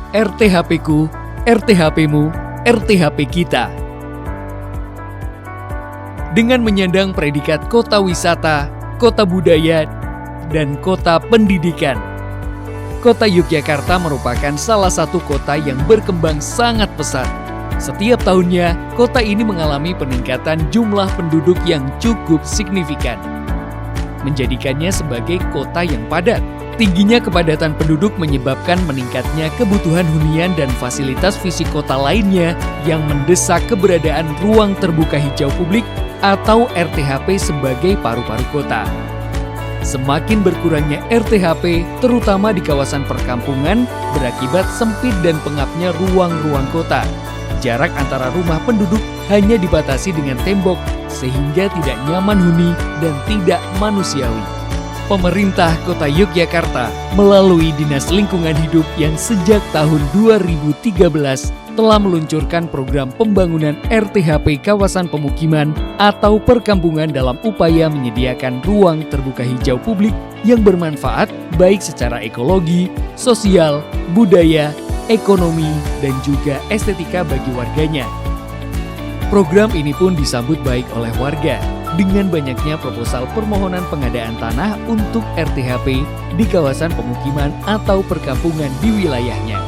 RTHP-ku, RTHP-mu, RTHP kita. Dengan menyandang predikat kota wisata, kota budaya, dan kota pendidikan, Kota Yogyakarta merupakan salah satu kota yang berkembang sangat pesat. Setiap tahunnya, kota ini mengalami peningkatan jumlah penduduk yang cukup signifikan, menjadikannya sebagai kota yang padat. Tingginya kepadatan penduduk menyebabkan meningkatnya kebutuhan hunian dan fasilitas fisik kota lainnya yang mendesak keberadaan ruang terbuka hijau publik atau RTHP sebagai paru-paru kota. Semakin berkurangnya RTHP, terutama di kawasan perkampungan, berakibat sempit dan pengapnya ruang-ruang kota. Jarak antara rumah penduduk hanya dibatasi dengan tembok, sehingga tidak nyaman huni dan tidak manusiawi. Pemerintah Kota Yogyakarta melalui Dinas Lingkungan Hidup yang sejak tahun 2013 telah meluncurkan program pembangunan RTHP kawasan pemukiman atau perkampungan dalam upaya menyediakan ruang terbuka hijau publik yang bermanfaat baik secara ekologi, sosial, budaya, ekonomi, dan juga estetika bagi warganya. Program ini pun disambut baik oleh warga dengan banyaknya proposal permohonan pengadaan tanah untuk RTHP di kawasan pemukiman atau perkampungan di wilayahnya.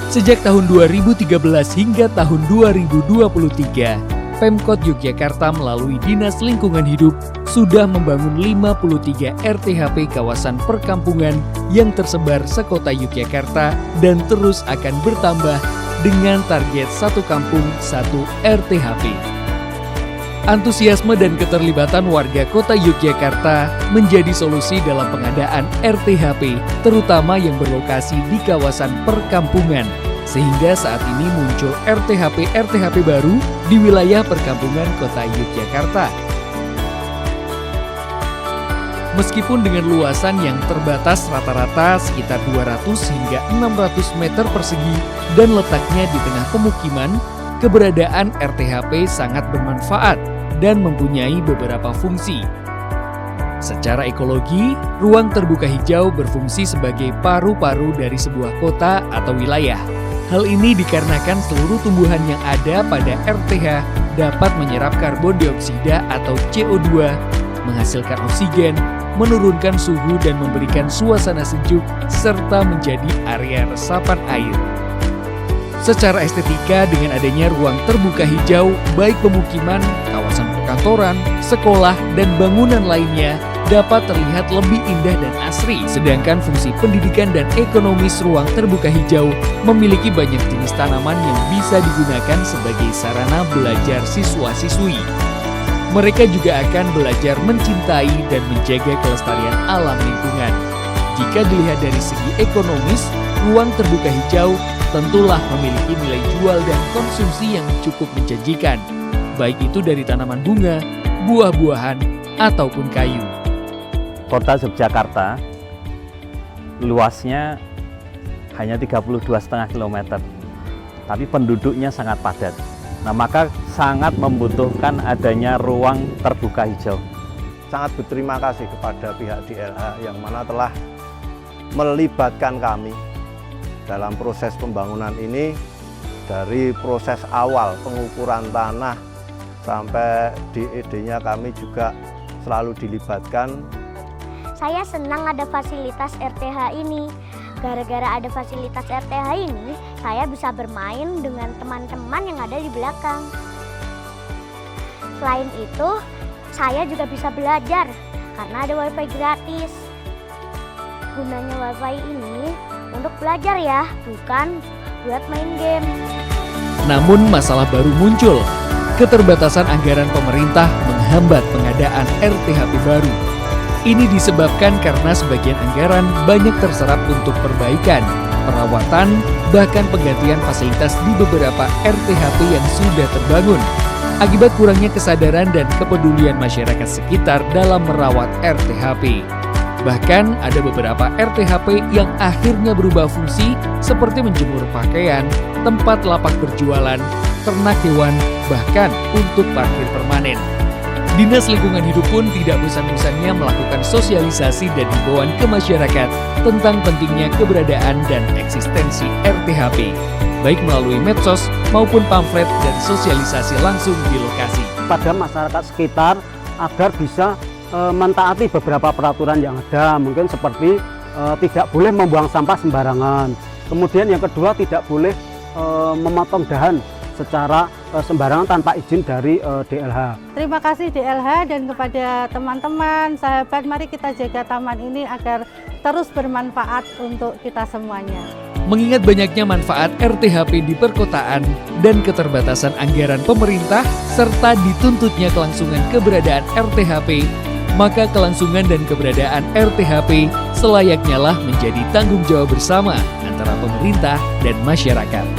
Sejak tahun 2013 hingga tahun 2023, Pemkot Yogyakarta melalui Dinas Lingkungan Hidup sudah membangun 53 RTHP kawasan perkampungan yang tersebar sekota Yogyakarta dan terus akan bertambah dengan target satu kampung, satu RTHP. Antusiasme dan keterlibatan warga kota Yogyakarta menjadi solusi dalam pengadaan RTHP, terutama yang berlokasi di kawasan perkampungan. Sehingga saat ini muncul RTHP baru di wilayah perkampungan kota Yogyakarta. Meskipun dengan luasan yang terbatas rata-rata sekitar 200 hingga 600 meter persegi dan letaknya di tengah pemukiman, keberadaan RTHP sangat bermanfaat dan mempunyai beberapa fungsi. Secara ekologi, ruang terbuka hijau berfungsi sebagai paru-paru dari sebuah kota atau wilayah. Hal ini dikarenakan seluruh tumbuhan yang ada pada RTH dapat menyerap karbon dioksida atau CO2, menghasilkan oksigen, menurunkan suhu dan memberikan suasana sejuk, serta menjadi area resapan air. Secara estetika, dengan adanya ruang terbuka hijau, baik pemukiman, kawasan perkantoran, sekolah, dan bangunan lainnya dapat terlihat lebih indah dan asri. Sedangkan fungsi pendidikan dan ekonomis ruang terbuka hijau memiliki banyak jenis tanaman yang bisa digunakan sebagai sarana belajar siswa-siswi. Mereka juga akan belajar mencintai dan menjaga kelestarian alam lingkungan. Jika dilihat dari segi ekonomis, ruang terbuka hijau tentulah memiliki nilai jual dan konsumsi yang cukup menjanjikan, baik itu dari tanaman bunga, buah-buahan, ataupun kayu. Kota Yogyakarta luasnya hanya 32,5 km, tapi penduduknya sangat padat. Nah, maka sangat membutuhkan adanya ruang terbuka hijau. Sangat berterima kasih kepada pihak DLH yang mana telah melibatkan kami dalam proses pembangunan ini, dari proses awal pengukuran tanah sampai DED-nya kami juga selalu dilibatkan. Saya senang ada fasilitas RTH ini. Gara-gara ada fasilitas RTH ini, saya bisa bermain dengan teman-teman yang ada di belakang. Selain itu, saya juga bisa belajar karena ada WiFi gratis. Gunanya WiFi ini untuk belajar ya, bukan buat main game. Namun masalah baru muncul. Keterbatasan anggaran pemerintah menghambat pengadaan RTHP baru. Ini disebabkan karena sebagian anggaran banyak terserap untuk perbaikan, perawatan, bahkan penggantian fasilitas di beberapa RTHP yang sudah terbangun. Akibat kurangnya kesadaran dan kepedulian masyarakat sekitar dalam merawat RTHP. Bahkan ada beberapa RTHP yang akhirnya berubah fungsi seperti menjemur pakaian, tempat lapak berjualan, ternak hewan, bahkan untuk parkir permanen. Dinas Lingkungan Hidup pun tidak bosan-bosannya melakukan sosialisasi dan himbauan ke masyarakat tentang pentingnya keberadaan dan eksistensi RTHP, baik melalui medsos maupun pamflet dan sosialisasi langsung di lokasi. Pada masyarakat sekitar agar bisa mentaati beberapa peraturan yang ada, mungkin seperti tidak boleh membuang sampah sembarangan. Kemudian yang kedua, tidak boleh memotong dahan secara sembarangan tanpa izin dari DLH. Terima kasih DLH dan kepada teman-teman, sahabat, mari kita jaga taman ini agar terus bermanfaat untuk kita semuanya. Mengingat banyaknya manfaat RTHP di perkotaan dan keterbatasan anggaran pemerintah, serta dituntutnya kelangsungan keberadaan RTHP, maka kelangsungan dan keberadaan RTHP selayaknya lah menjadi tanggung jawab bersama antara pemerintah dan masyarakat.